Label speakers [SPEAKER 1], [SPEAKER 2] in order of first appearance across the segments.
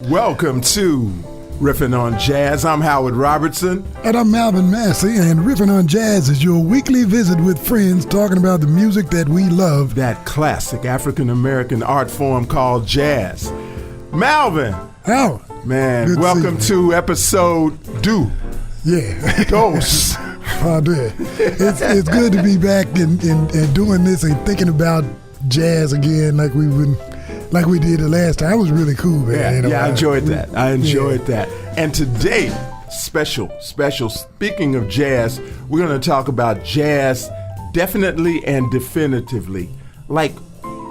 [SPEAKER 1] Welcome to Riffin' on Jazz. I'm Howard Robertson.
[SPEAKER 2] And I'm Malvin Massey, and Riffin' on Jazz is your weekly visit with friends talking about the music that we love.
[SPEAKER 1] That classic African-American art form called jazz. Malvin.
[SPEAKER 2] Howard.
[SPEAKER 1] Man,
[SPEAKER 2] good
[SPEAKER 1] welcome to episode 2.
[SPEAKER 2] Yeah.
[SPEAKER 1] Dos.
[SPEAKER 2] It's good to be back and doing this and thinking about jazz again like we did the last time. It was really cool, man.
[SPEAKER 1] Yeah, I enjoyed that. that. And today, special. Speaking of jazz, we're going to talk about jazz definitely and definitively. Like,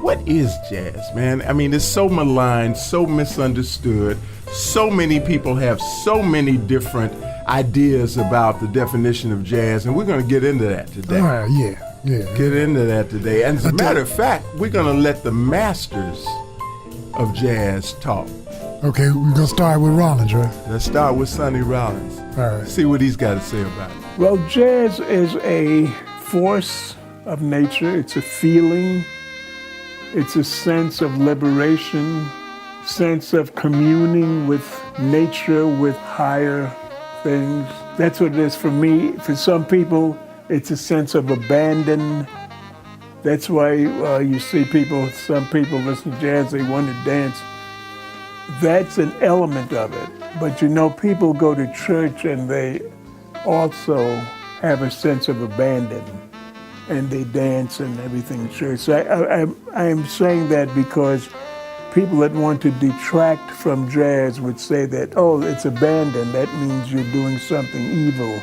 [SPEAKER 1] what is jazz, man? I mean, it's so maligned, so misunderstood. So many people have so many different ideas about the definition of jazz, and we're going to get into that today.
[SPEAKER 2] All right, yeah.
[SPEAKER 1] Get into that today. And as a matter of fact, we're going to let the masters of jazz talk.
[SPEAKER 2] Okay, we're going to start with Rollins, right?
[SPEAKER 1] Let's start with Sonny Rollins.
[SPEAKER 2] All right.
[SPEAKER 1] See what he's got to say about it.
[SPEAKER 3] Well, jazz is a force of nature. It's a feeling. It's a sense of liberation, sense of communing with nature, with higher things. That's what it is for me. For some people, it's a sense of abandon. That's why you see some people listen to jazz, they want to dance. That's an element of it. But people go to church and they also have a sense of abandon and they dance and everything in church. So I am saying that because people that want to detract from jazz would say that, oh, it's abandon. That means you're doing something evil.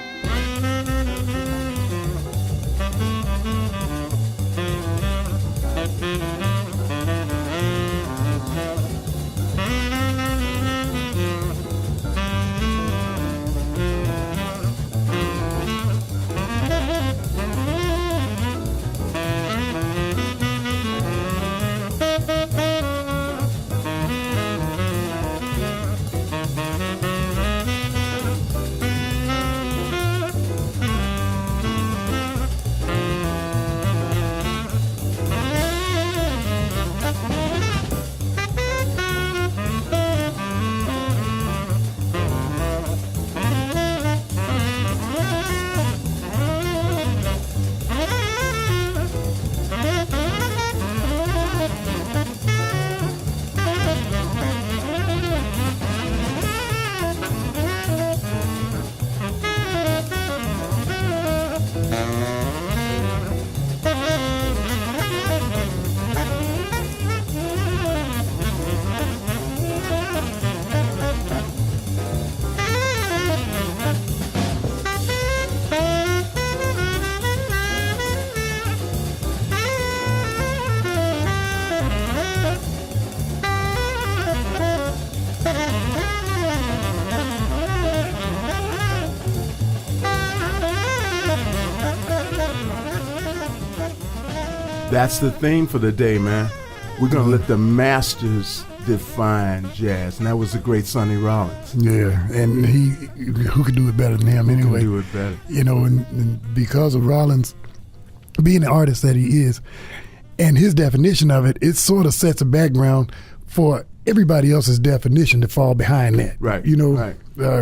[SPEAKER 1] That's the theme for the day, man. We're going to let the masters define jazz. And that was the great Sonny Rollins.
[SPEAKER 2] Yeah, and who could do it better than him anyway?
[SPEAKER 1] Who could do it better?
[SPEAKER 2] And because of Rollins being the artist that he is, and his definition of it, it sort of sets a background for everybody else's definition to fall behind that.
[SPEAKER 1] Right.
[SPEAKER 2] Right.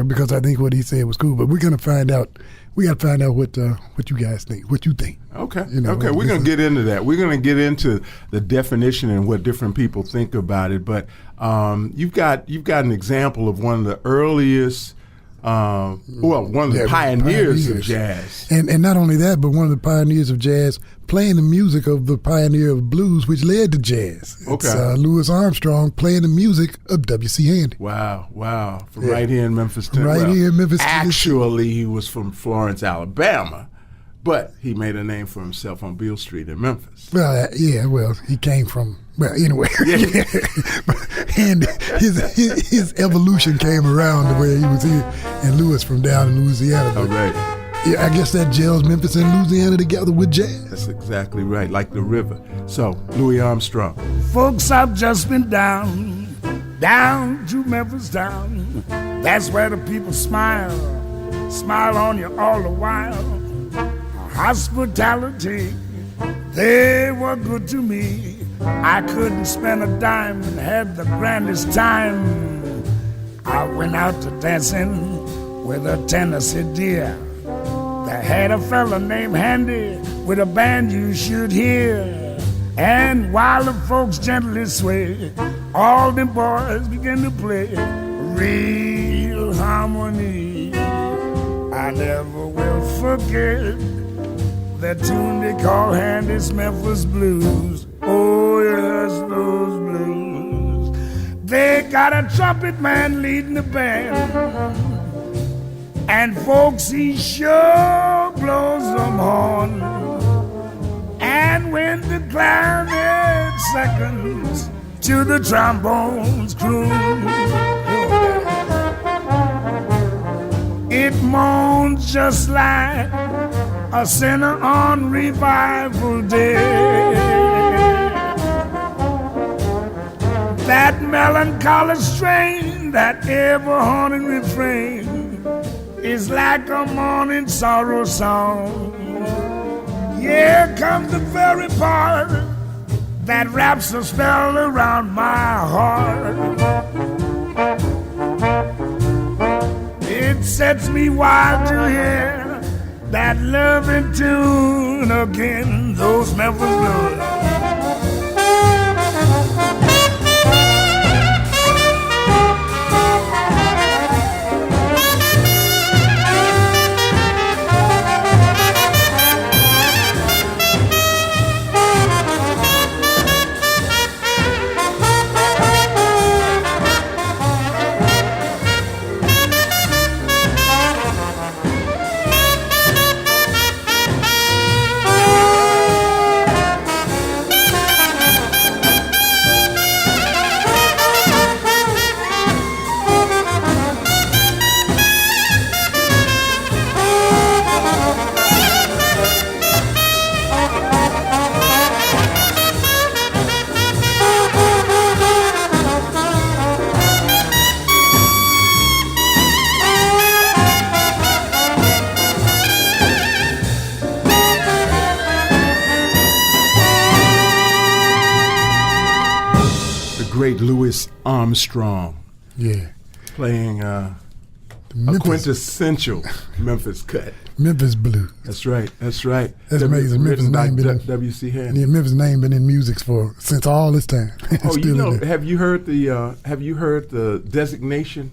[SPEAKER 2] Because I think what he said was cool. But we're going to find out. We got to find out what you guys think, what you think.
[SPEAKER 1] Okay. Okay. We're going to get into that. We're going to get into the definition and what different people think about it. But you've got an example of one of the earliest, one of the pioneers of jazz.
[SPEAKER 2] And not only that, but one of the pioneers of jazz playing the music of the pioneer of blues, which led to jazz.
[SPEAKER 1] Okay.
[SPEAKER 2] It's Louis Armstrong playing the music of W.C. Handy.
[SPEAKER 1] Wow. From right here in Memphis,
[SPEAKER 2] Tennessee.
[SPEAKER 1] Actually, he was from Florence, Alabama, but he made a name for himself on Beale Street in Memphis.
[SPEAKER 2] Well, he came from, anyway.
[SPEAKER 1] Yeah.
[SPEAKER 2] And his evolution came around to where he was here, and Louis from down in Louisiana.
[SPEAKER 1] All right.
[SPEAKER 2] Yeah, I guess that gels Memphis and Louisiana together with jazz.
[SPEAKER 1] That's exactly right, like the river. So, Louis Armstrong.
[SPEAKER 4] Folks, I've just been down to Memphis town. That's where the people smile on you all the while. Hospitality, they were good to me. I couldn't spend a dime and had the grandest time. went out to dancing with a Tennessee deer. They had a fella named Handy with a band you should hear. And while the folks gently sway, all the boys begin to play real harmony. I never will forget that tune they call Handy's Memphis Blues. Oh yes, those blues. They got a trumpet man leading the band, and folks, he sure blows them horn. And when the clarinet seconds to the trombones croon, it moans just like a sinner on revival day. That melancholy strain, that ever-haunting refrain, is like a morning sorrow song. Here comes the very part that wraps a spell around my heart. It sets me wild to hear that loving tune again, those Memphis Blues.
[SPEAKER 1] Great Louis Armstrong, playing a quintessential Memphis cut.
[SPEAKER 2] Memphis Blues.
[SPEAKER 1] That's right. That's right.
[SPEAKER 2] That's amazing. Memphis name been in
[SPEAKER 1] W.C. Handy.
[SPEAKER 2] Yeah, Memphis name been in music since all this time.
[SPEAKER 1] Oh, you know? Have you heard the designation?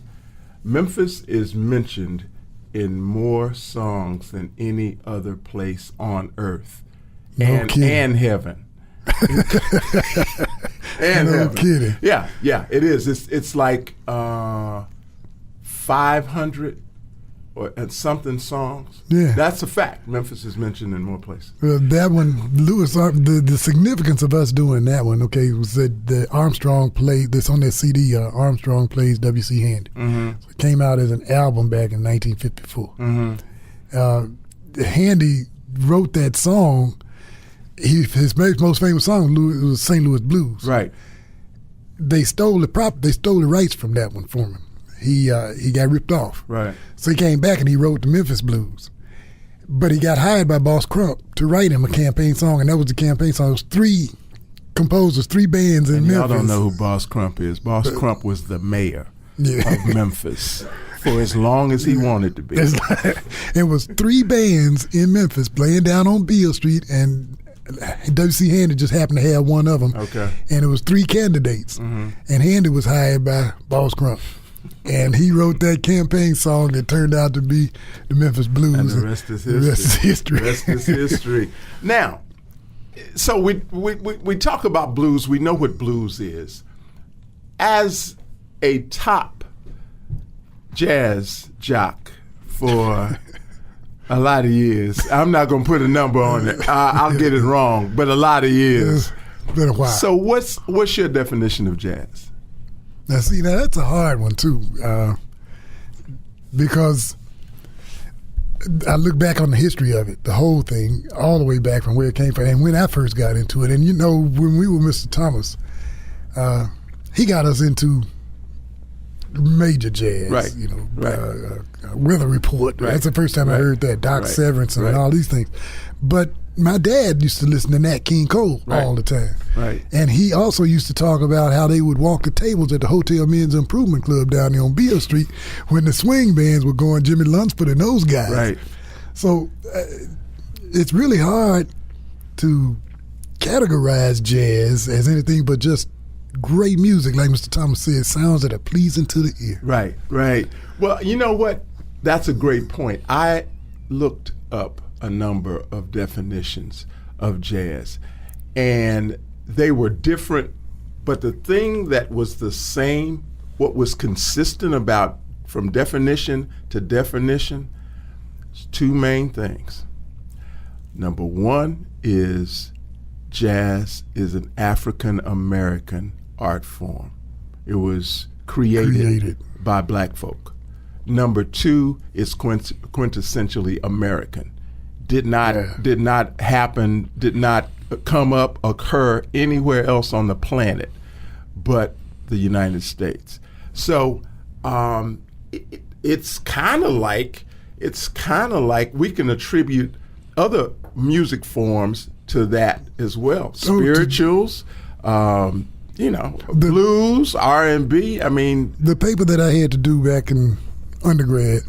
[SPEAKER 1] Memphis is mentioned in more songs than any other place on earth, and heaven. And
[SPEAKER 2] no kidding.
[SPEAKER 1] Yeah, it is. It's like 500 or something songs. Yeah, that's a fact. Memphis is mentioned in more places.
[SPEAKER 2] Well, that one, Louis, the significance of us doing that one, was that the Armstrong played this on that CD. Armstrong plays W.C. Handy. Mm-hmm. So it came out as an album back in 1954. Mm-hmm. Handy wrote that song. His most famous song was St. Louis Blues.
[SPEAKER 1] Right.
[SPEAKER 2] They stole the rights from that one from him. He got ripped off.
[SPEAKER 1] Right.
[SPEAKER 2] So he came back and he wrote the Memphis Blues. But he got hired by Boss Crump to write him a campaign song, and that was the campaign song. It was 3 composers, 3 bands in Memphis.
[SPEAKER 1] Y'all don't know who Boss Crump is. Boss Crump was the mayor of Memphis for as long as he wanted to be.
[SPEAKER 2] It was 3 bands in Memphis playing down on Beale Street, and W.C. Handy just happened to have one of them. Okay. And it was 3 candidates. Mm-hmm. And Handy was hired by Boss Crump. And he wrote that campaign song that turned out to be the Memphis Blues.
[SPEAKER 1] And the rest is history. The rest is history. Now, so we talk about blues. We know what blues is. As a top jazz jock for a lot of years, I'm not going to put a number on it. I'll get it wrong, but a lot of years.
[SPEAKER 2] It's been a while.
[SPEAKER 1] So what's your definition of jazz?
[SPEAKER 2] Now, see, that's a hard one, too, because I look back on the history of it, the whole thing, all the way back from where it came from, and when I first got into it. And, when we were Mr. Thomas, he got us into major jazz,
[SPEAKER 1] right?
[SPEAKER 2] Weather Report. Right. That's the first time I heard that. Doc Severinsen and all these things. But my dad used to listen to Nat King Cole all the time.
[SPEAKER 1] Right.
[SPEAKER 2] And he also used to talk about how they would walk the tables at the Hotel Men's Improvement Club down there on Beale Street when the swing bands were going, Jimmy Lunsford and those guys.
[SPEAKER 1] Right.
[SPEAKER 2] So it's really hard to categorize jazz as anything but just great music. Like Mr. Thomas said, sounds that are pleasing to the ear.
[SPEAKER 1] Right, right. Well, you know what? That's a great point. I looked up a number of definitions of jazz, and they were different, but the thing that was the same, what was consistent about from definition to definition, is two main things. Number one is jazz is an African American art form. It was created by black folk. Number two is quintessentially American. Did not happen, did not occur anywhere else on the planet but the United States. So it's kind of like we can attribute other music forms to that as well. Spirituals, blues, R&B. I mean,
[SPEAKER 2] the paper that I had to do back in undergrad,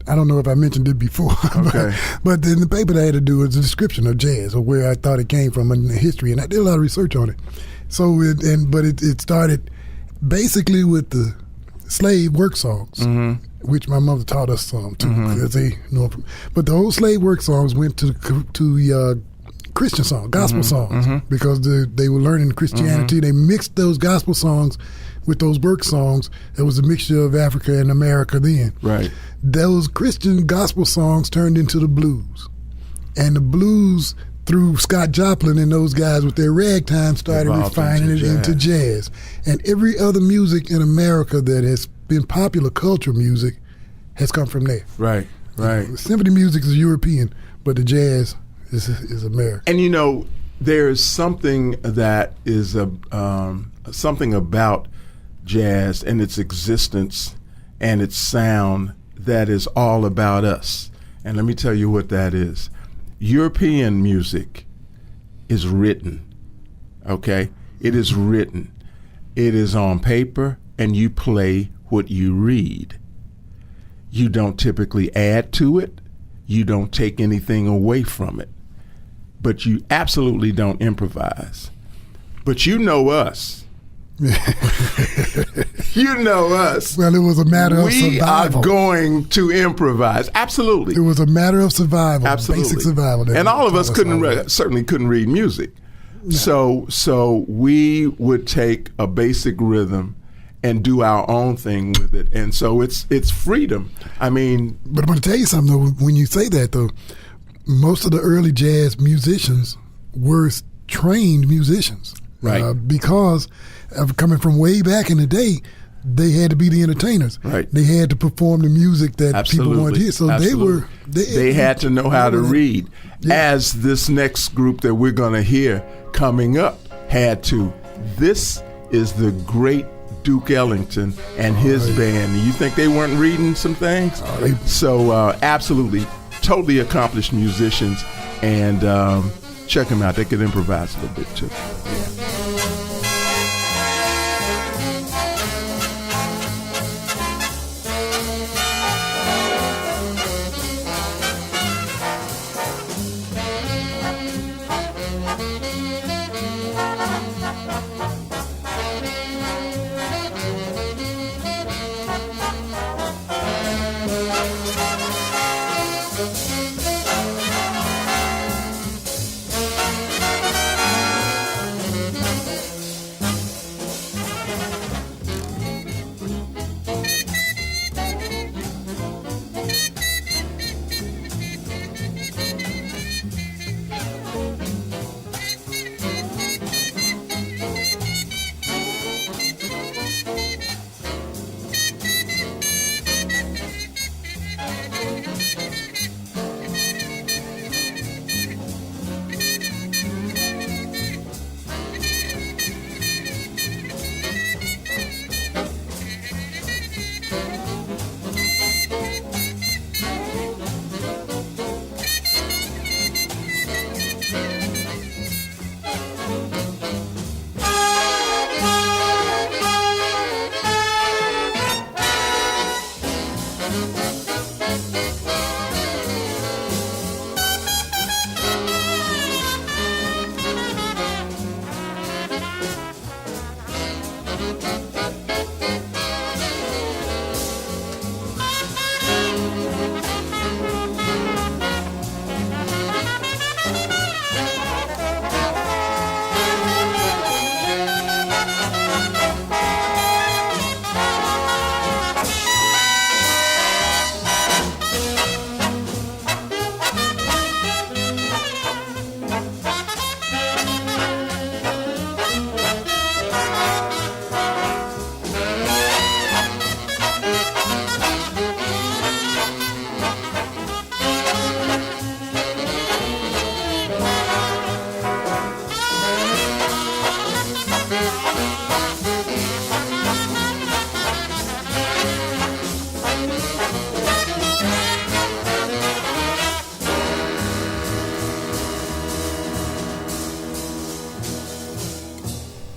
[SPEAKER 2] I don't know if I mentioned it before,
[SPEAKER 1] okay.
[SPEAKER 2] but in the paper that I had to do was a description of jazz, or where I thought it came from and the history, and I did a lot of research on it. So it started basically with the slave work songs, which my mother taught us some too, because they know from. But the old slave work songs went to Christian songs, gospel songs, because they were learning Christianity. They mixed those gospel songs with those work songs. It was a mixture of Africa and America then.
[SPEAKER 1] Right.
[SPEAKER 2] Those Christian gospel songs turned into the blues. And the blues, through Scott Joplin and those guys with their ragtime, started refining it into jazz. And every other music in America that has been popular culture music has come from there.
[SPEAKER 1] Right, right.
[SPEAKER 2] Symphony music is European, but the jazz is American.
[SPEAKER 1] And there's something that is something about jazz and its existence and its sound that is all about us. And let me tell you what that is. European music is written, okay? It is written. It is on paper, and you play what you read. You don't typically add to it. You don't take anything away from it. But you absolutely don't improvise. But you know us. You know us.
[SPEAKER 2] Well, it was a matter of survival.
[SPEAKER 1] We are going to improvise. Absolutely.
[SPEAKER 2] It was a matter of survival.
[SPEAKER 1] Absolutely.
[SPEAKER 2] Basic survival.
[SPEAKER 1] And all of us certainly couldn't read music. No. So we would take a basic rhythm and do our own thing with it. And so it's freedom. I mean,
[SPEAKER 2] but I'm going to tell you something though. When you say that though, most of the early jazz musicians were trained musicians,
[SPEAKER 1] right?
[SPEAKER 2] Because coming from way back in the day, they had to be the entertainers.
[SPEAKER 1] Right.
[SPEAKER 2] They had to perform the music that people wanted to hear. So they
[SPEAKER 1] had to know how to read. Yeah. As this next group that we're going to hear coming up had to. This is the great Duke Ellington and his band. You think they weren't reading some things? So absolutely, totally accomplished musicians, and check them out. They could improvise a little bit too.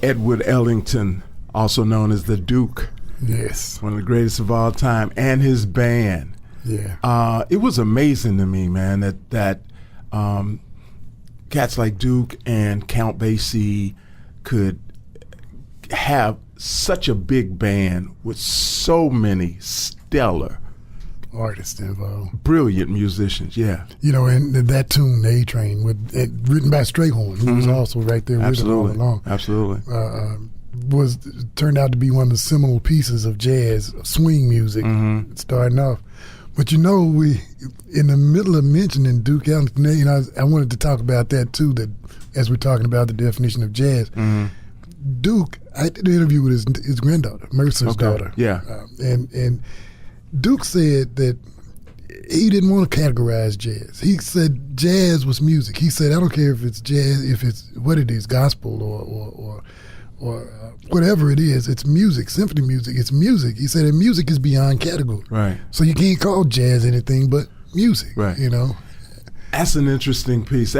[SPEAKER 1] Edward Ellington, also known as the Duke.
[SPEAKER 2] Yes.
[SPEAKER 1] One of the greatest of all time, and his band.
[SPEAKER 2] Yeah.
[SPEAKER 1] It was amazing to me, man, that cats like Duke and Count Basie could have such a big band with so many stellar
[SPEAKER 2] Artists involved.
[SPEAKER 1] Brilliant musicians, yeah.
[SPEAKER 2] You know, and that tune, the A-Train, written by Strayhorn, who was also right there with him all along.
[SPEAKER 1] Absolutely.
[SPEAKER 2] Turned out to be one of the seminal pieces of jazz, swing music, starting off. But you know, we in the middle of mentioning Duke Ellington, you know, I wanted to talk about that too. That as we're talking about the definition of jazz, Duke, I did an interview with his granddaughter, Mercer's daughter.
[SPEAKER 1] Yeah,
[SPEAKER 2] and Duke said that he didn't want to categorize jazz. He said jazz was music. He said, I don't care if it's jazz, if it's what it is, gospel or whatever it is, it's music, symphony music, it's music. He said, and music is beyond category.
[SPEAKER 1] Right.
[SPEAKER 2] So you can't call jazz anything but music,
[SPEAKER 1] right.
[SPEAKER 2] You know?
[SPEAKER 1] That's an interesting piece.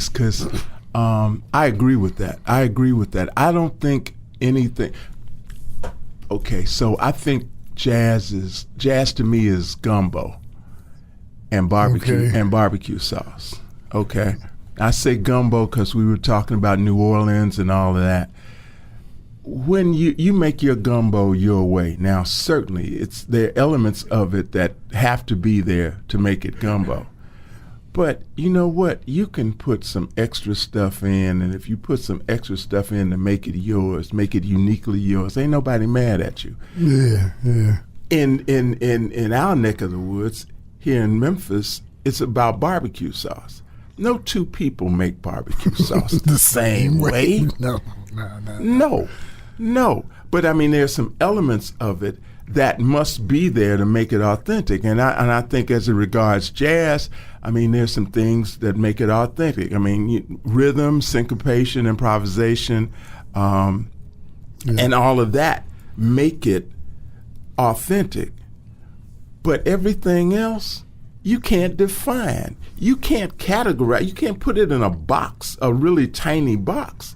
[SPEAKER 1] Because I agree with that. I don't think anything. Okay, so I think jazz to me is gumbo and barbecue sauce. Okay. I say gumbo because we were talking about New Orleans and all of that. When you make your gumbo your way, now certainly there are elements of it that have to be there to make it gumbo. But you know what? You can put some extra stuff in, and if you put some extra stuff in to make it yours, make it uniquely yours, ain't nobody mad at you.
[SPEAKER 2] Yeah, yeah.
[SPEAKER 1] In our neck of the woods, here in Memphis, it's about barbecue sauce. No two people make barbecue sauce the same way. No. But I mean, there's some elements of it that must be there to make it authentic. And I think as it regards jazz, I mean, there's some things that make it authentic. I mean, rhythm, syncopation, improvisation, and all of that make it authentic. But everything else, you can't define. You can't categorize. You can't put it in a box, a really tiny box,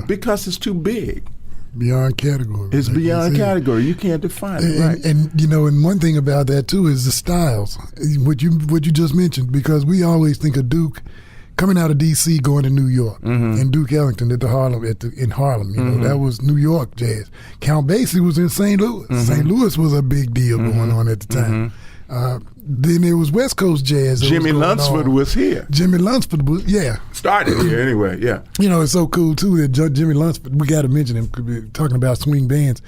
[SPEAKER 1] because it's too big.
[SPEAKER 2] Beyond category.
[SPEAKER 1] It's like beyond category. You can't define it, right?
[SPEAKER 2] And you know, and one thing about that too is the styles. What you just mentioned, because we always think of Duke coming out of D.C. going to New York, and Duke Ellington in Harlem. You know, that was New York jazz. Count Basie was in St. Louis. St. Louis was a big deal going on at the time. Then there was West Coast jazz.
[SPEAKER 1] Jimmy Lunsford was here.
[SPEAKER 2] Jimmy Lunsford was,
[SPEAKER 1] started here anyway, yeah.
[SPEAKER 2] You know, it's so cool too that Jimmy Lunsford, we got to mention him, we're talking about swing bands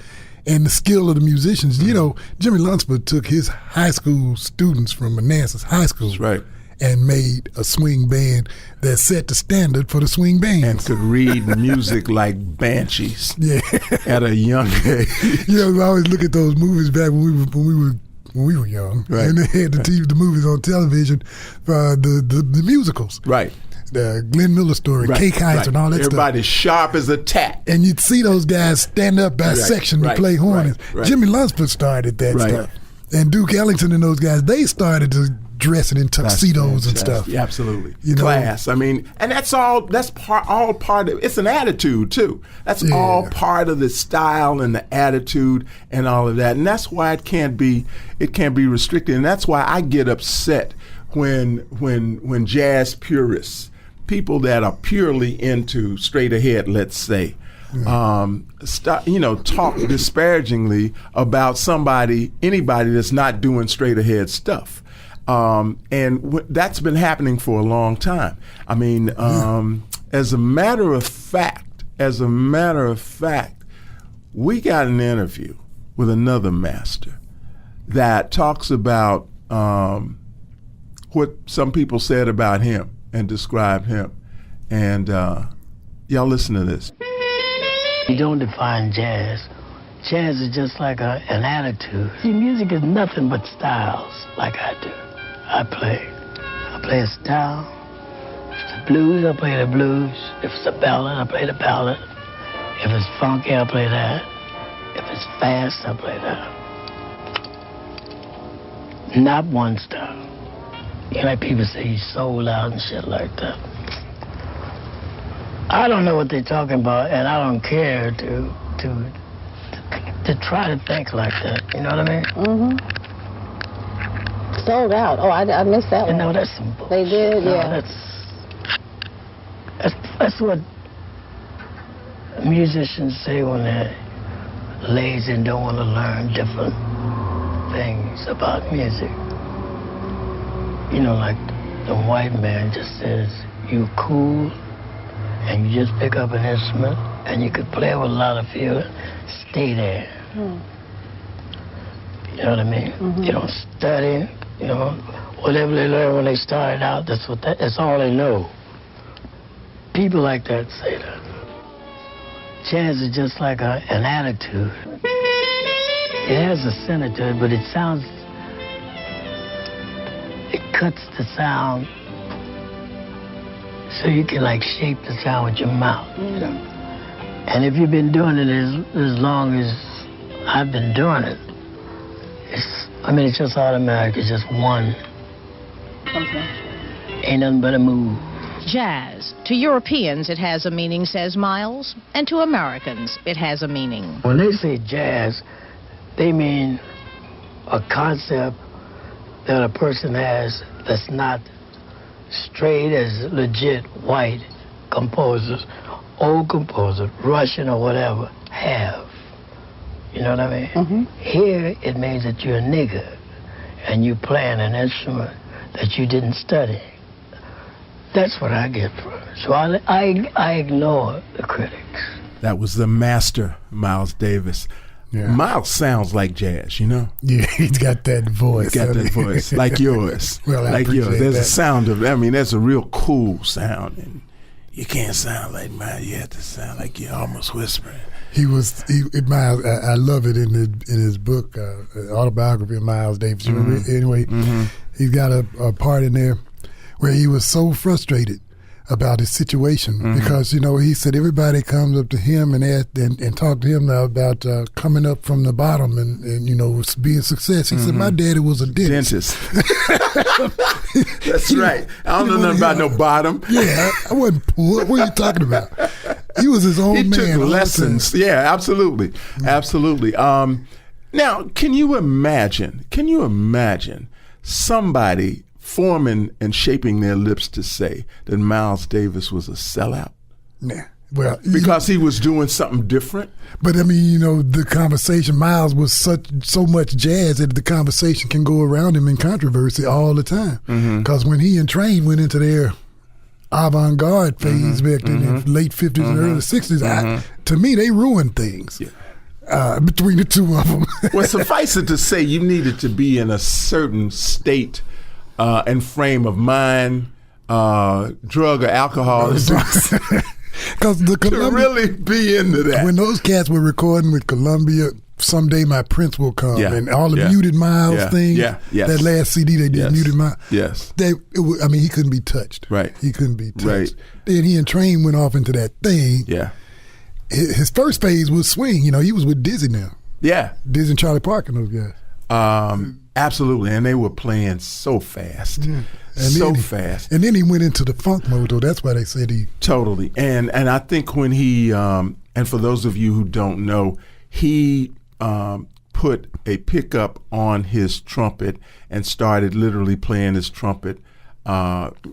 [SPEAKER 2] and the skill of the musicians. You know, Jimmy Lunsford took his high school students from Manassas High School.
[SPEAKER 1] That's right.
[SPEAKER 2] And made a swing band that set the standard for the swing bands.
[SPEAKER 1] And could read music like banshees. Yeah. At a young age.
[SPEAKER 2] You know, I always look at those movies back when we were young,
[SPEAKER 1] right.
[SPEAKER 2] And they had the movies on television, the musicals,
[SPEAKER 1] right?
[SPEAKER 2] The Glenn Miller story,
[SPEAKER 1] right.
[SPEAKER 2] Cake Heights, and all that stuff.
[SPEAKER 1] Everybody's sharp as a tack,
[SPEAKER 2] and you'd see those guys stand up by section to play horns.
[SPEAKER 1] Right.
[SPEAKER 2] Jimmy Lunsford started that stuff, and Duke Ellington and those guys, they started to dressing in tuxedos and stuff.
[SPEAKER 1] Yeah, absolutely.
[SPEAKER 2] You know?
[SPEAKER 1] Class. I mean, and that's all part of it's an attitude too. That's all part of the style and the attitude and all of that. And that's why it can't be restricted. And that's why I get upset when jazz purists, people that are purely into straight ahead, let's say, talk disparagingly about anybody that's not doing straight ahead stuff. That's been happening for a long time. I mean, as a matter of fact, we got an interview with another master that talks about what some people said about him and described him. And y'all listen to this.
[SPEAKER 5] You don't define jazz. Jazz is just like an attitude. See, music is nothing but styles, like I do. I play a style. If it's blues, I play the blues. If it's a ballad, I play the ballad. If it's funky, I play that. If it's fast, I play that. Not one style. You know, like people say he's sold out and shit like that. I don't know what they're talking about, and I don't care to try to think like that. You know what I mean?
[SPEAKER 6] Mm-hmm. Sold out. Oh, I missed that one.
[SPEAKER 5] No, that's some bullshit.
[SPEAKER 6] They did,
[SPEAKER 5] No,
[SPEAKER 6] yeah.
[SPEAKER 5] That's what musicians say when they're lazy and don't want to learn different things about music. You know, like the white man just says, you cool, and you just pick up an instrument, and you could play with a lot of feeling, stay there. You know what I mean?
[SPEAKER 6] Mm-hmm.
[SPEAKER 5] You don't study, you know, whatever they learn when they started out, that's all they know. People like that say that. Jazz is just like an attitude. It has a center to it, but it cuts the sound so you can like shape the sound with your mouth. You know? And if you've been doing it as long as I've been doing it, it's just automatic. It's just one.
[SPEAKER 6] Okay.
[SPEAKER 5] Ain't nothing but a move.
[SPEAKER 7] Jazz. To Europeans, it has a meaning, says Miles, and to Americans, it has a meaning.
[SPEAKER 5] When they say jazz, they mean a concept that a person has that's not straight as legit white composers, old composers, Russian or whatever, have. You know what I mean?
[SPEAKER 6] Mm-hmm.
[SPEAKER 5] Here, it means that you're a nigger and you playing an instrument that you didn't study. That's what I get from it. So I ignore the critics.
[SPEAKER 1] That was the master, Miles Davis.
[SPEAKER 2] Yeah.
[SPEAKER 1] Miles sounds like jazz, you know?
[SPEAKER 2] Yeah, he's got that voice.
[SPEAKER 1] He's got that voice, like yours.
[SPEAKER 2] Well, I
[SPEAKER 1] like yours.
[SPEAKER 2] appreciate
[SPEAKER 1] There's
[SPEAKER 2] that.
[SPEAKER 1] a sound of, there's a real cool sound. And you can't sound like Miles. You have to sound like you're almost whispering.
[SPEAKER 2] Miles, I love it in his book, Autobiography of Miles Davis.
[SPEAKER 1] Mm-hmm.
[SPEAKER 2] Anyway, he's got a part in there where he was so frustrated about his situation because, you know, he said everybody comes up to him and talk to him now about coming up from the bottom and you know, being success. He said, my daddy was a dentist.
[SPEAKER 1] That's right. I don't know nothing about no bottom.
[SPEAKER 2] Yeah, I wasn't poor. What are you talking about? He was his own man.
[SPEAKER 1] He took lessons. Yeah, absolutely. Absolutely. Now, can you imagine somebody forming and shaping their lips to say that Miles Davis was a sellout?
[SPEAKER 2] Nah. Well,
[SPEAKER 1] because he was doing something different?
[SPEAKER 2] But I mean, you know, the conversation, Miles was so much jazz that the conversation can go around him in controversy all the time. Because when he and Train went into their avant-garde phase back in the late 50s and early 60s, to me, they ruined things.
[SPEAKER 1] Yeah.
[SPEAKER 2] Between the two of them.
[SPEAKER 1] Well, suffice it to say, you needed to be in a certain state and frame of mind, drug or alcohol,
[SPEAKER 2] because
[SPEAKER 1] to really be into that.
[SPEAKER 2] When those cats were recording with Columbia, Someday My Prince Will Come, and all the Muted Miles thing, that last CD they did, Muted Miles, he couldn't be touched.
[SPEAKER 1] Right.
[SPEAKER 2] He couldn't be touched.
[SPEAKER 1] Right.
[SPEAKER 2] Then he and Train went off into that thing.
[SPEAKER 1] Yeah.
[SPEAKER 2] His first phase was swing. You know, he was with Dizzy now.
[SPEAKER 1] Yeah.
[SPEAKER 2] Dizzy and Charlie Parker and those guys.
[SPEAKER 1] Absolutely, and they were playing so fast, fast.
[SPEAKER 2] And then he went into the funk mode, though. That's why they said he...
[SPEAKER 1] Totally. And I think when he, and for those of you who don't know, he put a pickup on his trumpet and started literally playing his trumpet,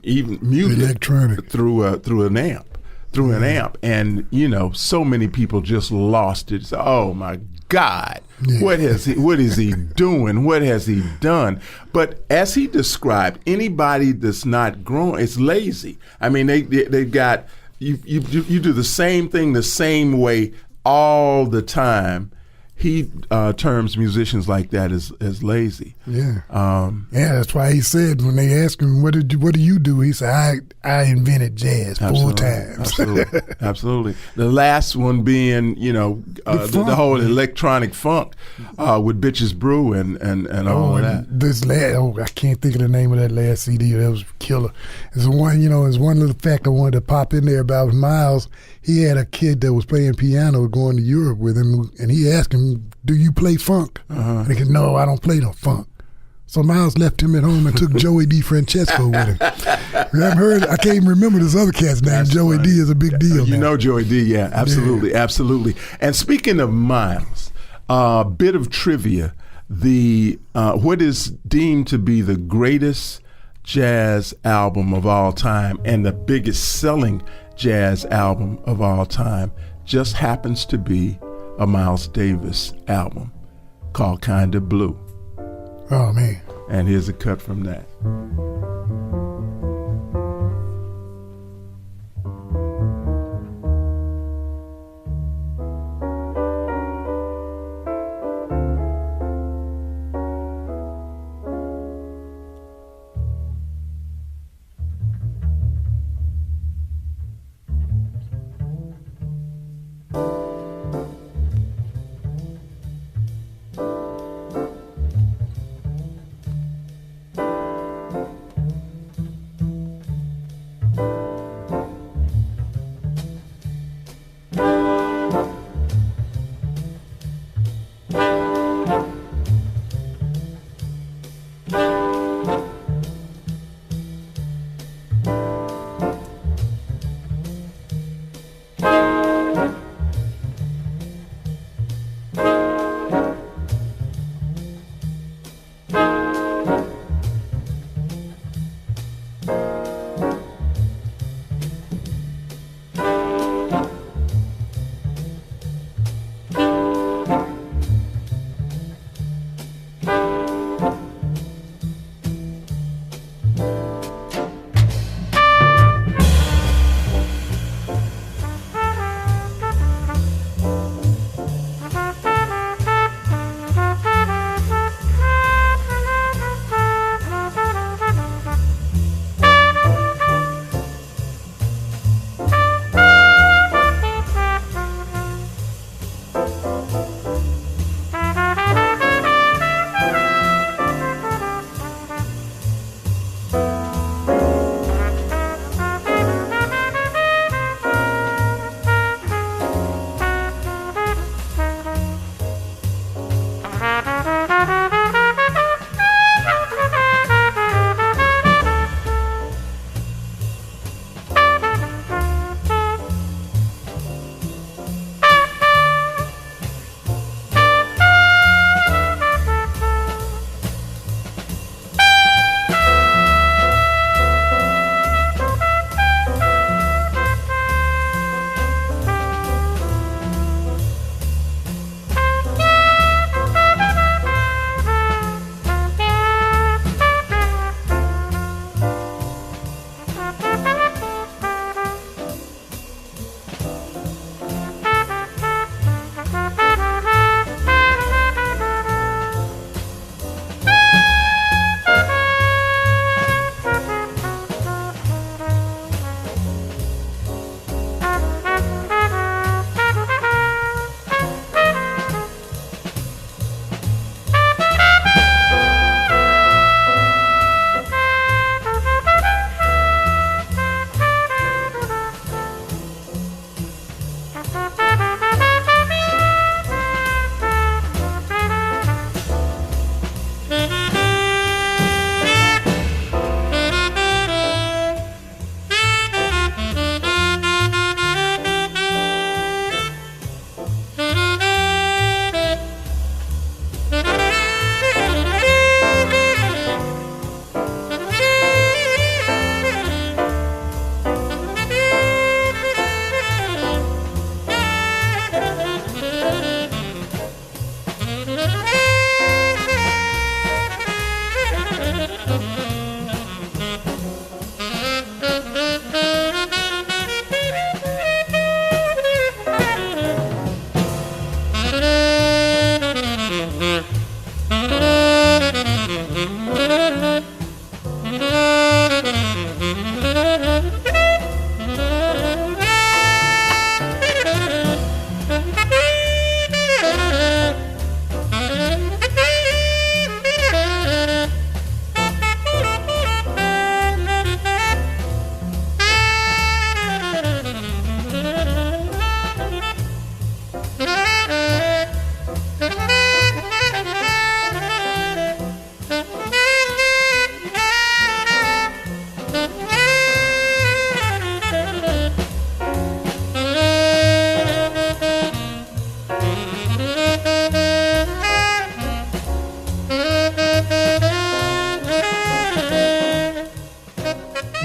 [SPEAKER 1] even muted
[SPEAKER 2] electronic
[SPEAKER 1] through an amp. And, you know, so many people just lost it. So, oh, my God. Yeah. What is he doing? What has he done? But as he described, anybody that's not grown, it's lazy. I mean, they've got you do the same thing the same way all the time. He terms musicians like that as lazy.
[SPEAKER 2] Yeah. That's why he said when they asked him, what do you do? He said, I invented jazz 4 times.
[SPEAKER 1] Absolutely. The last one being, you know, the whole electronic funk with Bitches Brew and all of that.
[SPEAKER 2] I can't think of the name of that last CD. That was killer. There's one little fact I wanted to pop in there about Miles. He had a kid that was playing piano going to Europe with him, and he asked him, do you play funk? And he said, no, I don't play no funk. So Miles left him at home and took Joey DiFrancesco with him. haven't heard. I can't even remember this other cat's name.
[SPEAKER 1] That's
[SPEAKER 2] Joey
[SPEAKER 1] funny.
[SPEAKER 2] D is a big deal.
[SPEAKER 1] You
[SPEAKER 2] now.
[SPEAKER 1] know Joey D, yeah, absolutely, absolutely. And speaking of Miles, a bit of trivia: the what is deemed to be the greatest jazz album of all time and the biggest selling jazz album of all time just happens to be a Miles Davis album called Kinda Blue.
[SPEAKER 2] Oh man.
[SPEAKER 1] And here's a cut from that.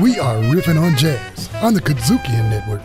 [SPEAKER 2] We are riffing on jazz on the KUDZUKIAN Network.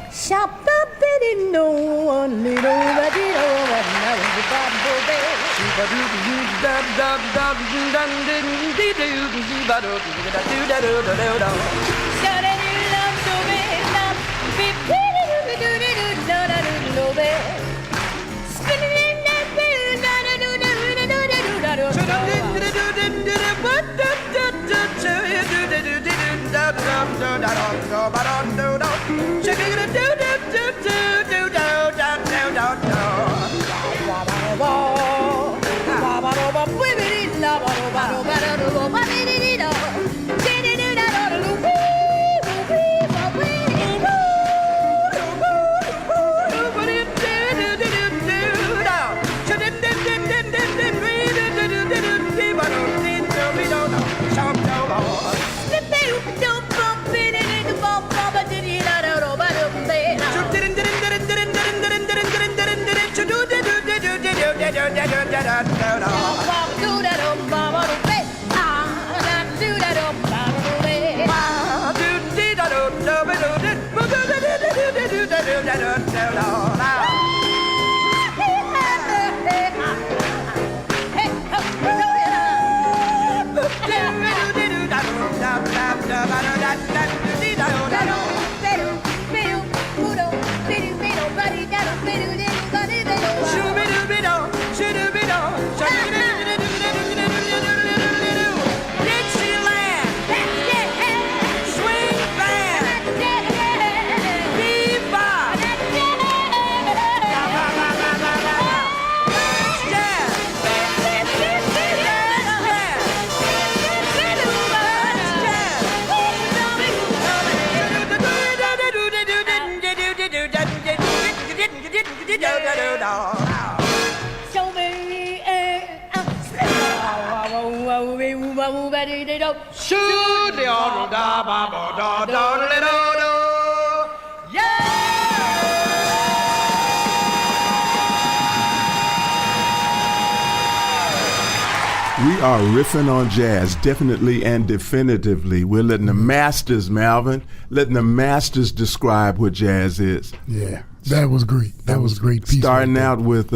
[SPEAKER 1] We are riffing on jazz, definitely and definitively. We're letting the masters, Malvin, letting the masters describe what jazz is.
[SPEAKER 2] Yeah, that was great. That was a great piece.
[SPEAKER 1] Starting out with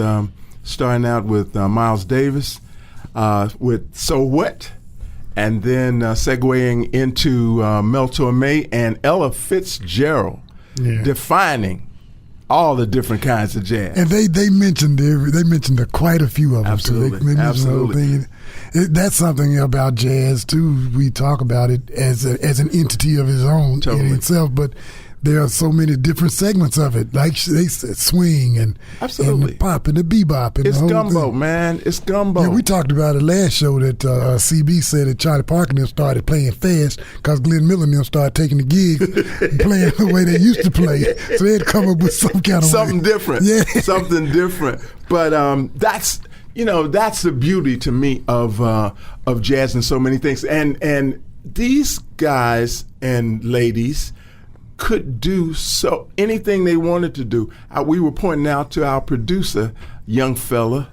[SPEAKER 1] Miles Davis with So What, and then segueing into Mel Torme and Ella Fitzgerald, defining all the different kinds of jazz.
[SPEAKER 2] And they mentioned quite a few of them.
[SPEAKER 1] Absolutely.
[SPEAKER 2] Too. They mentioned
[SPEAKER 1] Absolutely.
[SPEAKER 2] The whole thing. That's something about jazz too. We talk about it as an entity of its own in itself, but there are so many different segments of it, like they said, swing and the pop and the bebop. And
[SPEAKER 1] it's
[SPEAKER 2] the whole
[SPEAKER 1] gumbo,
[SPEAKER 2] thing.
[SPEAKER 1] man. It's gumbo.
[SPEAKER 2] Yeah, we talked about it last show that CB said that Charlie Parker and them started playing fast because Glenn Miller and them started taking the gigs and playing the way they used to play. So they had to come up with some kind of
[SPEAKER 1] something different.
[SPEAKER 2] Yeah,
[SPEAKER 1] something different. But that's the beauty to me of jazz and so many things. And these guys and ladies could do anything they wanted to do. We were pointing out to our producer, young fella,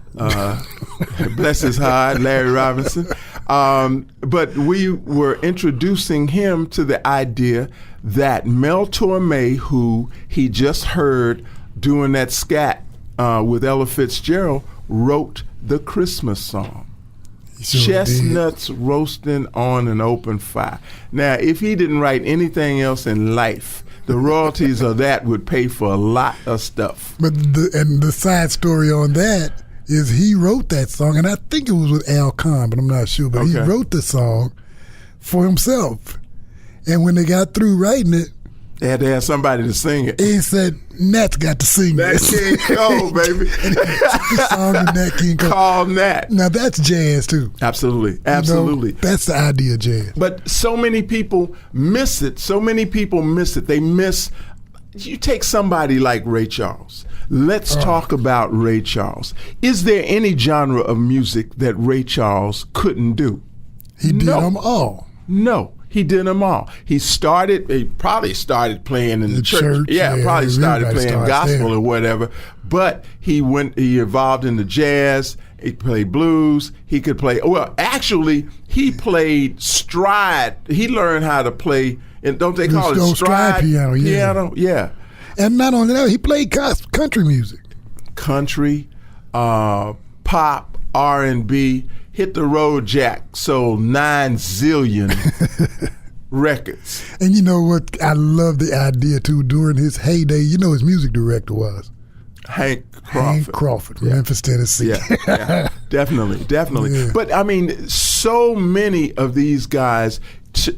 [SPEAKER 1] bless his heart, Larry Robinson. But we were introducing him to the idea that Mel Torme, who he just heard doing that scat with Ella Fitzgerald, wrote the Christmas song. Chestnuts roasting on an open fire. Now, if he didn't write anything else in life, the royalties of that would pay for a lot of stuff.
[SPEAKER 2] But the side story on that is he wrote that song, and I think it was with Al Kahn, but I'm not sure. But he wrote the song for himself. And when they got through writing it,
[SPEAKER 1] they had to have somebody to sing it.
[SPEAKER 2] He said, Nat's got to sing this.
[SPEAKER 1] Nat King Cole, baby.
[SPEAKER 2] And he took the song to Nat King Cole.
[SPEAKER 1] Call Nat.
[SPEAKER 2] Now that's jazz too.
[SPEAKER 1] Absolutely.
[SPEAKER 2] That's the idea of jazz.
[SPEAKER 1] But so many people miss it. They miss. You take somebody like Ray Charles. Let's talk about Ray Charles. Is there any genre of music that Ray Charles couldn't do?
[SPEAKER 2] He did them all.
[SPEAKER 1] No. He did them all. He probably started playing in the church. Yeah, probably started playing gospel or whatever. But he evolved into jazz He played blues. He could play. Well, actually, he played stride. He learned how to play. And don't they call it stride
[SPEAKER 2] piano? Yeah.
[SPEAKER 1] Piano, yeah.
[SPEAKER 2] And not only that, he played country music.
[SPEAKER 1] Country, pop, R&B. Hit the road, Jack. Sold 9 zillion records.
[SPEAKER 2] And you know what? I love the idea too. During his heyday, you know, his music director was
[SPEAKER 1] Hank Crawford
[SPEAKER 2] from Memphis, Tennessee.
[SPEAKER 1] Yeah, definitely.
[SPEAKER 2] Yeah.
[SPEAKER 1] But I mean, so many of these guys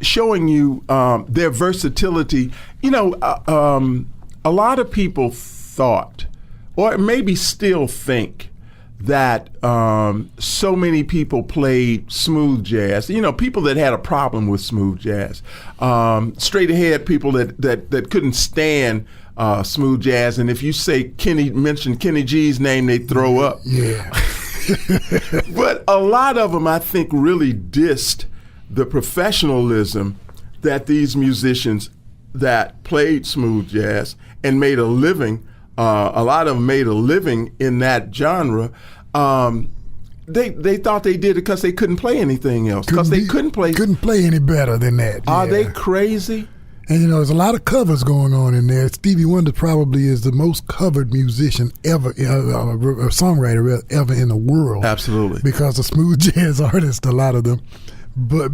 [SPEAKER 1] showing you their versatility. You know, a lot of people thought, or maybe still think, that so many people played smooth jazz. You know, people that had a problem with smooth jazz, straight ahead people that couldn't stand smooth jazz. And if you mention Kenny G's name, they throw up.
[SPEAKER 2] Yeah.
[SPEAKER 1] But a lot of them, I think, really dissed the professionalism that these musicians that played smooth jazz and made a living. A lot of them made a living in that genre. They thought they did it because they couldn't play anything else. Because they couldn't play
[SPEAKER 2] any better than that.
[SPEAKER 1] Are they crazy?
[SPEAKER 2] And you know, there's a lot of covers going on in there. Stevie Wonder probably is the most covered musician ever, or songwriter ever in the world.
[SPEAKER 1] Absolutely.
[SPEAKER 2] Because of smooth jazz artists, a lot of them. But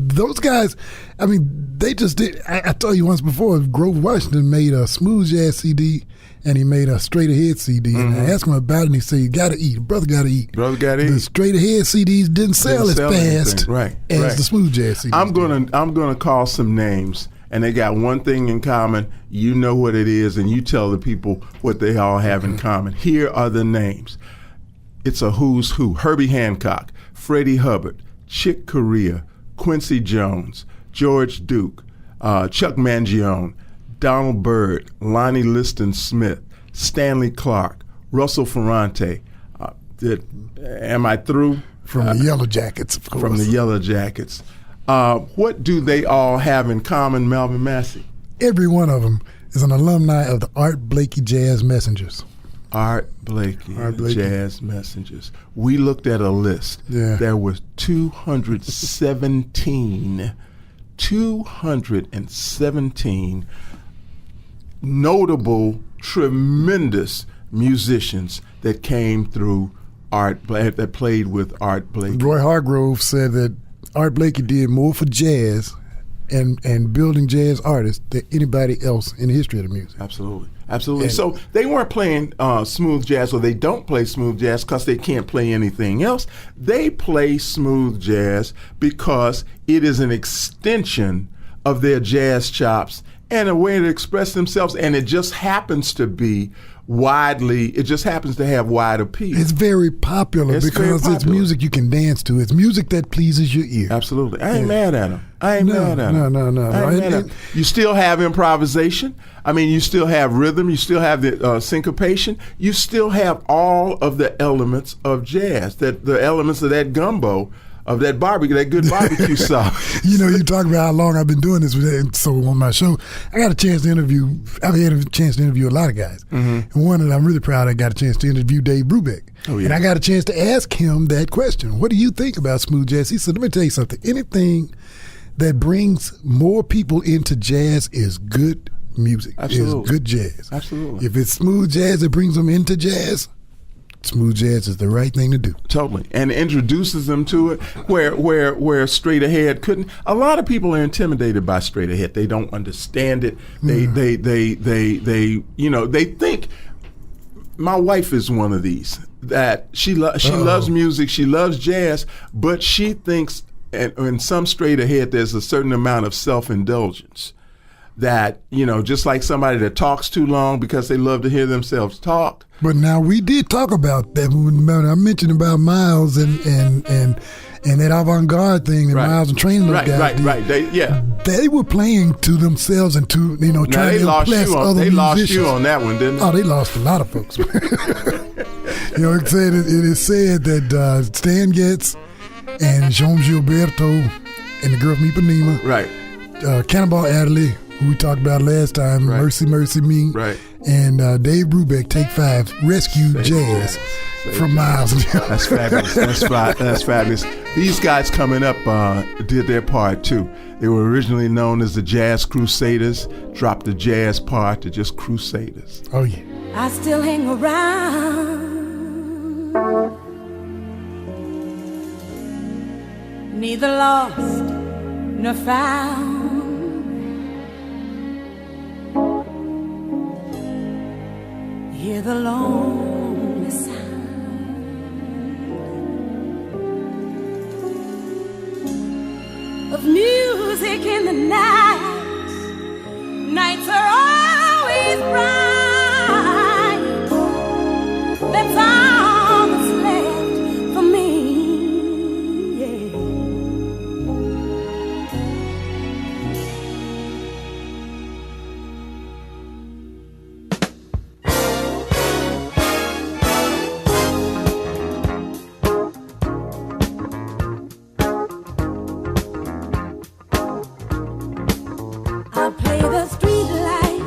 [SPEAKER 2] those guys, I mean, they just did. I told you once before, Grover Washington made a smooth jazz CD and he made a straight ahead CD. And I asked him about it and he said, "You got to eat. Brother got to eat." The straight ahead CDs didn't sell as fast as the smooth jazz CDs.
[SPEAKER 1] I'm gonna call some names, and they got one thing in common. You know what it is, and you tell the people what they all have in common. Here are the names. It's a who's who: Herbie Hancock, Freddie Hubbard, Chick Corea, Quincy Jones, George Duke, Chuck Mangione, Donald Byrd, Lonnie Liston Smith, Stanley Clark, Russell Ferrante. Am I through?
[SPEAKER 2] From the Yellow Jackets, of course.
[SPEAKER 1] From the Yellow Jackets. What do they all have in common, Malvin Massey?
[SPEAKER 2] Every one of them is an alumni of the Art Blakey Jazz Messengers.
[SPEAKER 1] Art Blakey. Jazz Messengers. We looked at a list.
[SPEAKER 2] Yeah.
[SPEAKER 1] There were 217 notable, tremendous musicians that came through that played with Art Blakey.
[SPEAKER 2] Roy Hargrove said that Art Blakey did more for jazz and building jazz artists than anybody else in the history of the music.
[SPEAKER 1] Absolutely. So they weren't playing smooth jazz, or they don't play smooth jazz because they can't play anything else. They play smooth jazz because it is an extension of their jazz chops and a way to express themselves, and it just happens to be it just happens to have wide appeal.
[SPEAKER 2] It's very popular because it's music you can dance to. It's music that pleases your ear.
[SPEAKER 1] Absolutely. I ain't mad at them. No. You still have improvisation. I mean, you still have rhythm. You still have the syncopation. You still have all of the elements of jazz, the elements of that gumbo, of that good barbecue sauce.
[SPEAKER 2] You know, you talk about how long I've been doing this. So on my show, I've had a chance to interview a lot of guys. Mm-hmm. And one that I'm really proud of, I got a chance to interview Dave Brubeck.
[SPEAKER 1] Oh, yeah.
[SPEAKER 2] And I got a chance to ask him that question. What do you think about smooth jazz? He said, let me tell you something. Anything that brings more people into jazz is good music.
[SPEAKER 1] Absolutely.
[SPEAKER 2] Is good jazz.
[SPEAKER 1] Absolutely.
[SPEAKER 2] If it's smooth jazz that brings them into jazz, smooth jazz is the right thing to do.
[SPEAKER 1] Totally. And introduces them to it where straight ahead couldn't. A lot of people are intimidated by straight ahead. They don't understand it. They think. My wife is one of these, that she loves music, she loves jazz, but she thinks in some straight ahead there's a certain amount of self-indulgence. That, just like somebody that talks too long because they love to hear themselves talk.
[SPEAKER 2] But now we did talk about that. I mentioned about Miles and that avant-garde thing that Miles and Training those guys did.
[SPEAKER 1] Right.
[SPEAKER 2] They were playing to themselves and to trying to impress other musicians.
[SPEAKER 1] They lost you on that one, didn't they?
[SPEAKER 2] Oh, they lost a lot of folks. It is said that Stan Getz and Jean Gilberto and the girl from Ipanema,
[SPEAKER 1] right?
[SPEAKER 2] Cannonball Adderley, who we talked about last time,
[SPEAKER 1] right.
[SPEAKER 2] Mercy Me,
[SPEAKER 1] right?
[SPEAKER 2] And Dave Brubeck, Take 5, rescued jazz From Miles.
[SPEAKER 1] That's fabulous. That's fabulous. These guys coming up did their part too. They were originally known as the Jazz Crusaders, dropped the jazz part to just Crusaders.
[SPEAKER 2] Oh, yeah.
[SPEAKER 8] I still hang around, neither lost nor found. Hear the lonely sound of music in the night. Nights are always bright. That's all that's left for me. Yeah. I'll play the street life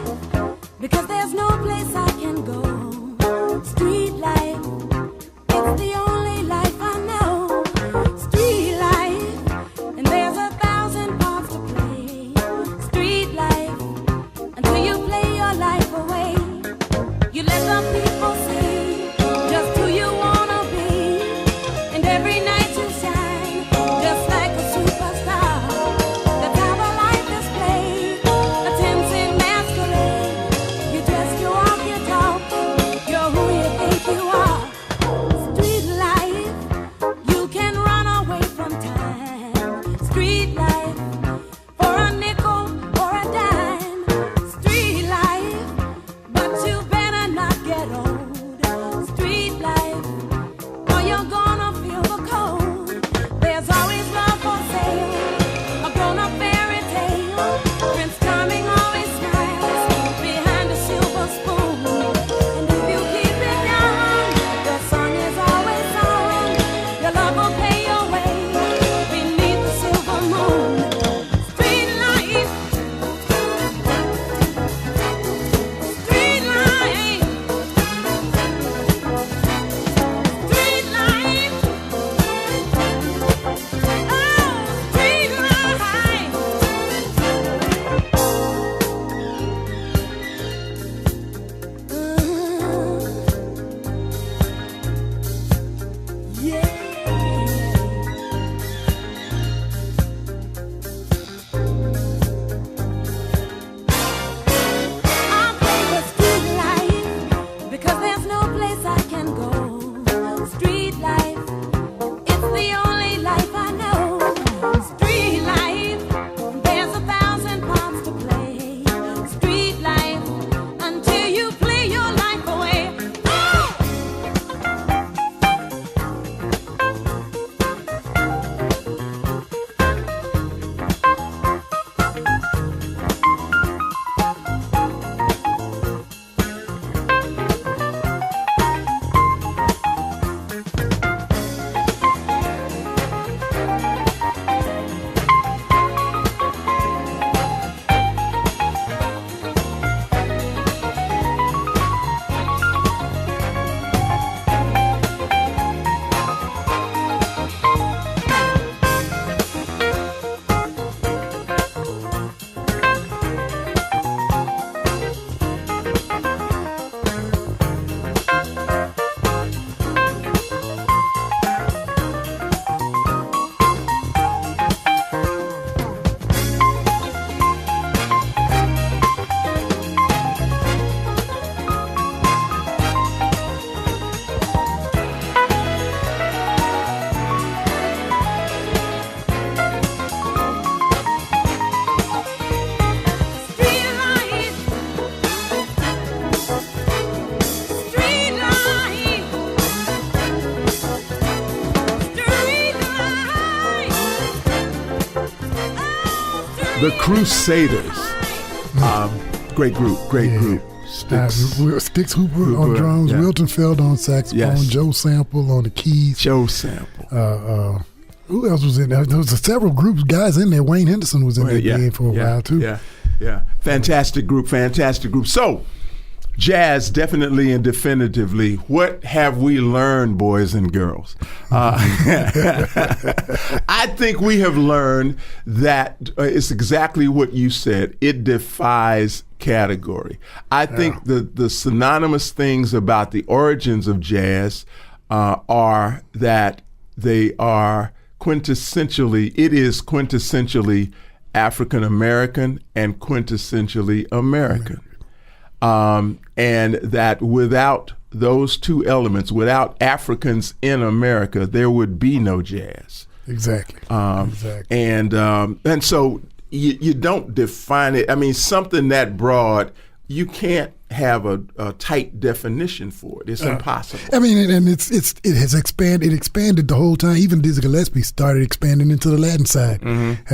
[SPEAKER 8] because there's no place I can go. Street life, it's the only life I know. Street life, and there's 1,000 parts to play. Street life, until you play your life away. You let the people see just who you wanna be, and every night you shine just like a superstar. That's how the life is played, a tempting masquerade. You dress, you walk, you talk, you're who you think you are. Street life, you can run away from time. Street life, for a nickel or a dime. Street life, but you better not get old. Street life, or you're gonna feel the cold. There's always love for sale, a grown-up fairy tale. Prince Charming always smiles behind a silver spoon. And if you keep it young, your song is always on. Your love will pay your way beneath the silver moon. Street life, street life, street life, oh, street life. I'll play the street life because there's no place I can go. Street life, it's the only life I know. Street life, there's 1,000 parts to play. Street life, until you play your life away. Oh! Street life, street life, street life.
[SPEAKER 1] The Crusaders. Great group.
[SPEAKER 2] Sticks Hooper on drums,
[SPEAKER 1] yeah.
[SPEAKER 2] Wilton Feld on saxophone,
[SPEAKER 1] Yes.
[SPEAKER 2] Joe Sample on the keys.
[SPEAKER 1] Joe Sample.
[SPEAKER 2] Who else was in there? There was several groups, guys in there. Wayne Henderson was in that band for a while too.
[SPEAKER 1] Yeah. Fantastic group. So, Jazz, definitely and definitively. What have we learned, boys and girls? I think we have learned that it's exactly what you said. It defies category. I think the synonymous things about the origins of jazz are that they are quintessentially African American and quintessentially American. And that without those two elements, without Africans in America, there would be no jazz.
[SPEAKER 2] Exactly.
[SPEAKER 1] And so you don't define it. I mean, something that broad, you can't have a tight definition for it. It's impossible.
[SPEAKER 2] I mean, and it has expanded. It expanded the whole time. Even Dizzy Gillespie started expanding into the Latin side.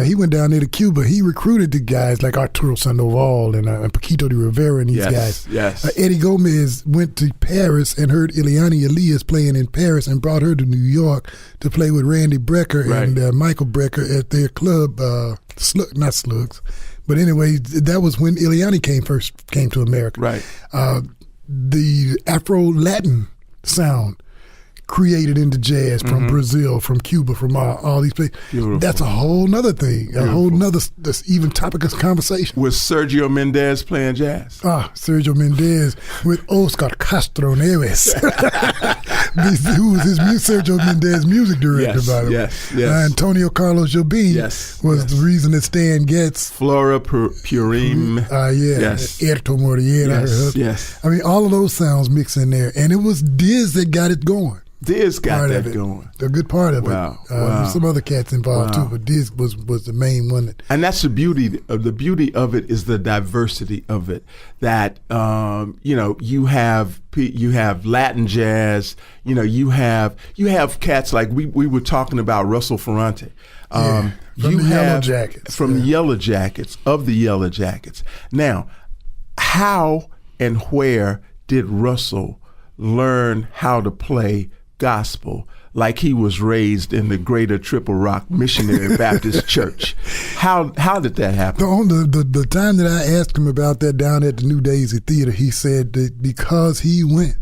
[SPEAKER 2] He went down there to Cuba. He recruited the guys like Arturo Sandoval and Paquito de Rivera and these guys.
[SPEAKER 1] Yes.
[SPEAKER 2] Eddie Gomez went to Paris and heard Ileana Elias playing in Paris and brought her to New York to play with Randy Brecker and Michael Brecker at their club, not Slugs. But anyway, that was when Ileana came to America.
[SPEAKER 1] Right.
[SPEAKER 2] The Afro-Latin sound created into jazz from Brazil, from Cuba, from all these places.
[SPEAKER 1] Beautiful.
[SPEAKER 2] That's a whole nother thing, a whole nother even topic of conversation.
[SPEAKER 1] Was Sergio Mendes playing jazz?
[SPEAKER 2] Sergio Mendes with Oscar Castro Neves, who was Sergio Mendes' music director, by the way.
[SPEAKER 1] Yes.
[SPEAKER 2] Antonio Carlos Jobim was the reason that Stan Getz.
[SPEAKER 1] Flora Purim.
[SPEAKER 2] Erto Moriera.
[SPEAKER 1] Yes.
[SPEAKER 2] I mean, all of those sounds mixed in there. And it was Diz that got it going.
[SPEAKER 1] Diz got that going.
[SPEAKER 2] A good part of it. There's some other cats involved too, but Diz was the main one.
[SPEAKER 1] And that's the beauty of it is the diversity of it. That you have Latin jazz. You have cats like we were talking about Russell Ferrante.
[SPEAKER 2] From the Yellow Jackets.
[SPEAKER 1] From the Yellow Jackets, of the Yellow Jackets. Now, how and where did Russell learn how to play gospel like he was raised in the Greater Triple Rock Missionary Baptist Church? How did that happen?
[SPEAKER 2] The time that I asked him about that down at the New Daisy Theater, he said that because he went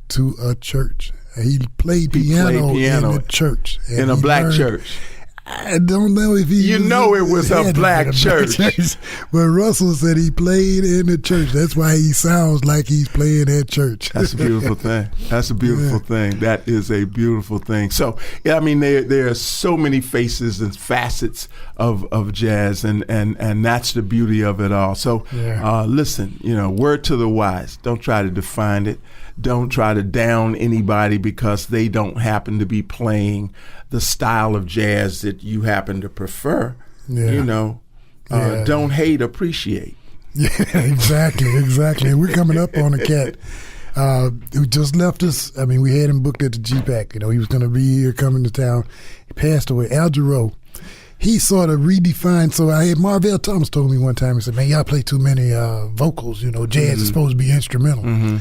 [SPEAKER 2] to a church, he played piano in a church.
[SPEAKER 1] In a black church.
[SPEAKER 2] I don't know if he.
[SPEAKER 1] It was a black church.
[SPEAKER 2] But Russell said he played in the church. That's why he sounds like he's playing at church.
[SPEAKER 1] That's a beautiful thing. That's a beautiful thing. That is a beautiful thing. So, I mean, there are so many faces and facets of jazz, and that's the beauty of it all. So, listen, word to the wise. Don't try to define it. Don't try to down anybody because they don't happen to be playing the style of jazz that you happen to prefer. Don't hate, appreciate.
[SPEAKER 2] Yeah, exactly. And we're coming up on a cat who just left us. I mean, we had him booked at the GPAC. He was going to be here coming to town. He passed away. Al Jarreau. He sort of redefined. So Marvell Thomas told me one time, he said, man, y'all play too many vocals. Jazz is supposed to be instrumental.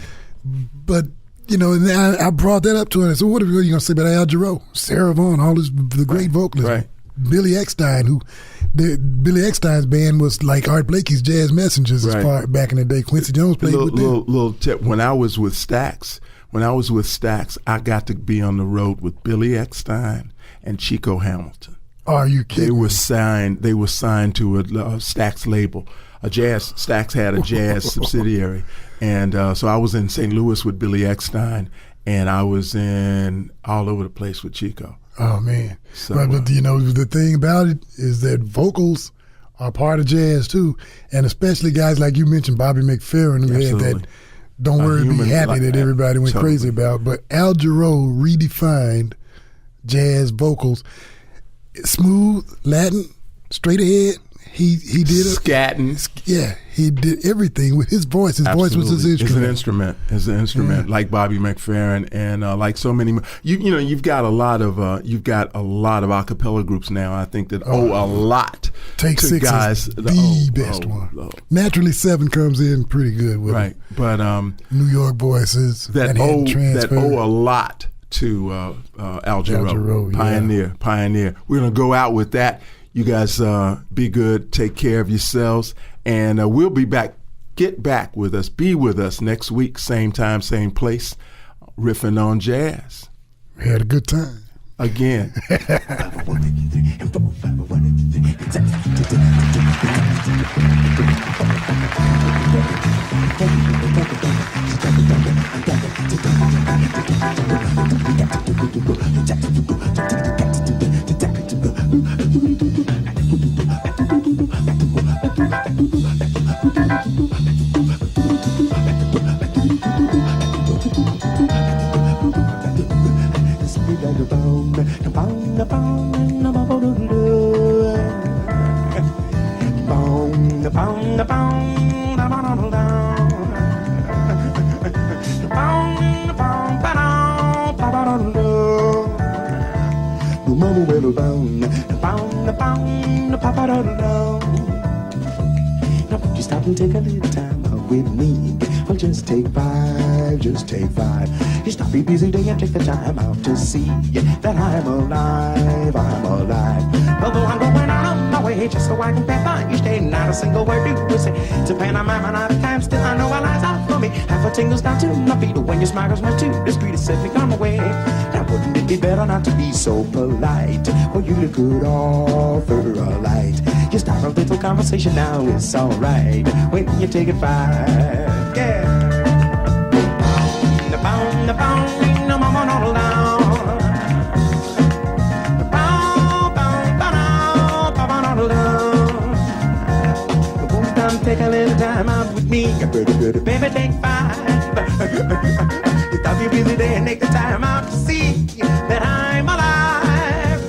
[SPEAKER 2] But, and I brought that up to him. I said, what are you going to say about Al Jarreau? Sarah Vaughan, the great vocalists.
[SPEAKER 1] Right.
[SPEAKER 2] Billy Eckstein, Billy Eckstein's band was like Art Blakey's Jazz Messengers as far back in the day. Quincy Jones played with them.
[SPEAKER 1] Little tip, when I was with Stax, I got to be on the road with Billy Eckstein and Chico Hamilton.
[SPEAKER 2] Are you kidding?
[SPEAKER 1] They were signed to a Stax label. Stax had a jazz subsidiary. And so I was in St. Louis with Billy Eckstein, and I was in all over the place with Chico.
[SPEAKER 2] Oh, man.
[SPEAKER 1] So,
[SPEAKER 2] but the thing about it is that vocals are part of jazz, too. And especially guys like you mentioned, Bobby McFerrin, who had that Don't Worry, Be Happy that everybody went crazy about. But Al Jarreau redefined jazz vocals. Smooth, Latin, straight ahead. He did it.
[SPEAKER 1] Scatting.
[SPEAKER 2] Yeah, he did everything with his voice. His voice was his instrument.
[SPEAKER 1] It's an instrument, like Bobby McFerrin and like so many. You've got a lot of a cappella groups now. I think that owe a lot
[SPEAKER 2] Take
[SPEAKER 1] to
[SPEAKER 2] Six
[SPEAKER 1] guys.
[SPEAKER 2] Is the best one. Naturally, 7 comes in pretty good with
[SPEAKER 1] right, but
[SPEAKER 2] New York voices
[SPEAKER 1] that owe a lot to Al Jarreau, pioneer. We're gonna go out with that. You guys be good, take care of yourselves, and we'll be back Get back with us. Be with us next week, same time, same place, riffing on jazz.
[SPEAKER 2] We had a good time.
[SPEAKER 1] Again.
[SPEAKER 9] Now would you stop and take a little time out with me? Well, just take five, just take five. You stop your busy day and take the time out to see that I'm alive, I'm alive. Although I'm going out on my way just so I can pass by each day, not a single word do you say. It's a pantomime and out of time, still I know our lies out for me. Half a tingles down to my feet when your smile goes much too discreet, it's simply on my way. Now wouldn't it be better not to be so polite? Well, you look good, offer a light. You start a little conversation now, it's alright when you take it fine. Yeah. The pound, no mama, no down. The pound, no down. Won't come take a little time out with me, baby, take five. You thought you busy day and take the time out to see that I'm alive.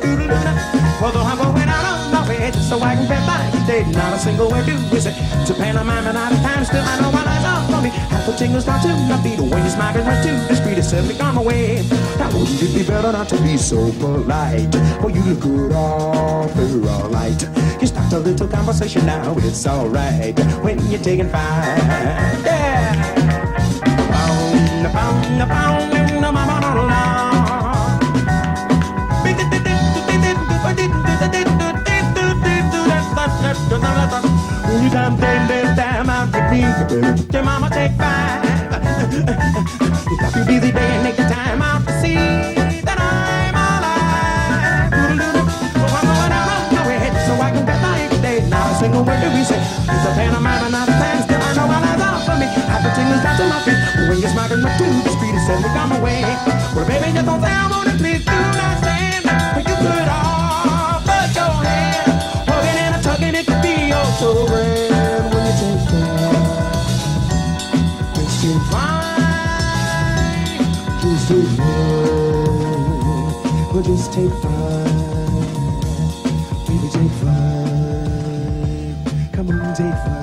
[SPEAKER 9] Although I'm going out on my way just so I can pass by each day, not a single word do we say. It's a pantomime and out of time, still I know my lies out for me. Half the tingles down to my feet when your smile is much too discreet, it's simply on my way. Now wouldn't it be better not to be so polite? Well, you look good, offer all right. You start a little conversation now, it's alright when you're taking five. Yeah. Pound, no mama, no down. You done take this time out to be, your mama take five. You got your busy day and make the time out to see that I'm alive. Well, I'm going out on my way so I can get by every day. Not a single word do we say. It's a pantomime and not a time, still I know my lies out for me. Half the tingles down to my feet when you're smiling up to the street and send me on my way. Well, baby, just don't say I want it, please do not stand. But you could all put your hand, hugging and a tugging, it could be oh so grand when you take time. Just take five, just take five, well just take five, baby take five, come on take five.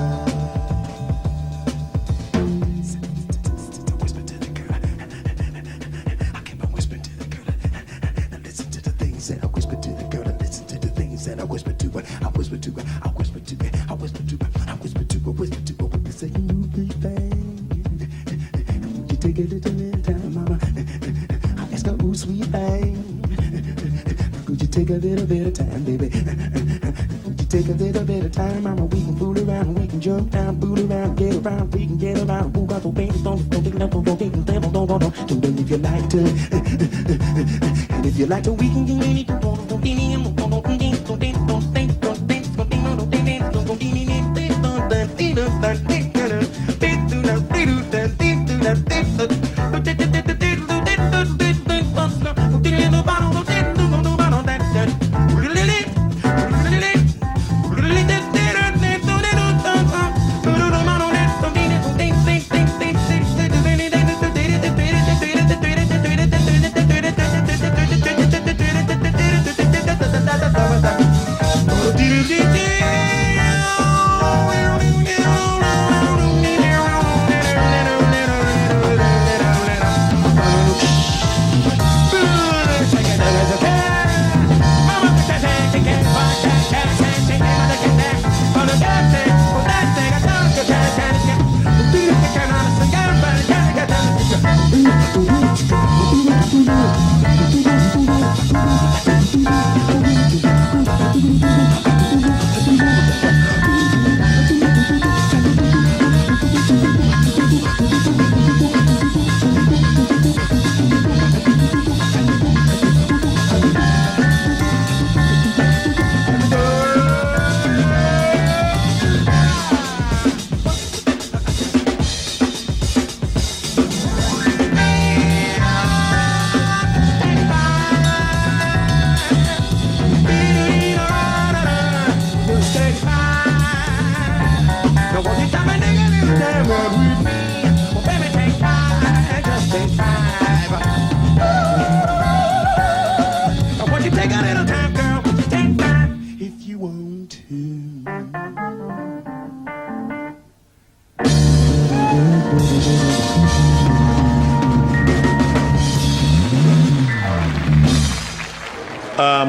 [SPEAKER 9] Whisper to the girl, I keep on whispering to the girl, and listen to the things that I whisper to the girl, and listen to the things that I whisper to her, I whisper to her, I whisper to her, I whisper to her, I whisper to her, whisper to her, what you say you big bang. Would you take a little time, mama? I ask her, ooh, sweet thing. Could you take a little bit of time, baby? Would you take a little bit of time, mama? We can fool around, we can jump down, fool around, get around, we can get around. Who got the baby? Don't if you like to, and if you like to, we can get anything.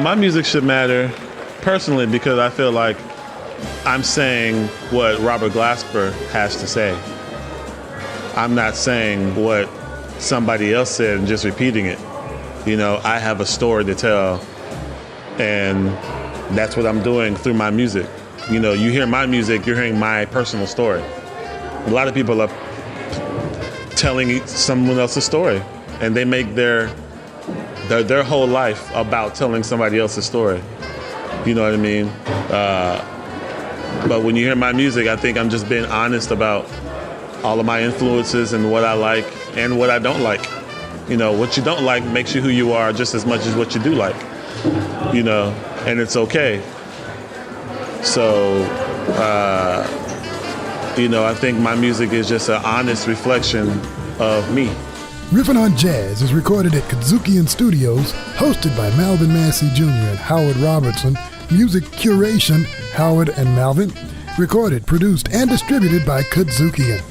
[SPEAKER 10] My music should matter personally because I feel like I'm saying what Robert Glasper has to say. I'm not saying what somebody else said and just repeating it. You know, I have a story to tell, and that's what I'm doing through my music. You know, you hear my music, you're hearing my personal story. A lot of people are telling someone else's story, and they make their whole life about telling somebody else's story. You know what I mean? But when you hear my music, I think I'm just being honest about all of my influences and what I like and what I don't like. You know, what you don't like makes you who you are just as much as what you do like. You know, and it's okay. So, you know, I think my music is just an honest reflection of me.
[SPEAKER 2] Riffin' on Jazz is recorded at KUDZUKIAN Studios, hosted by Malvin Massey Jr. and Howard Robertson. Music curation, Howard and Malvin. Recorded, produced, and distributed by KUDZUKIAN.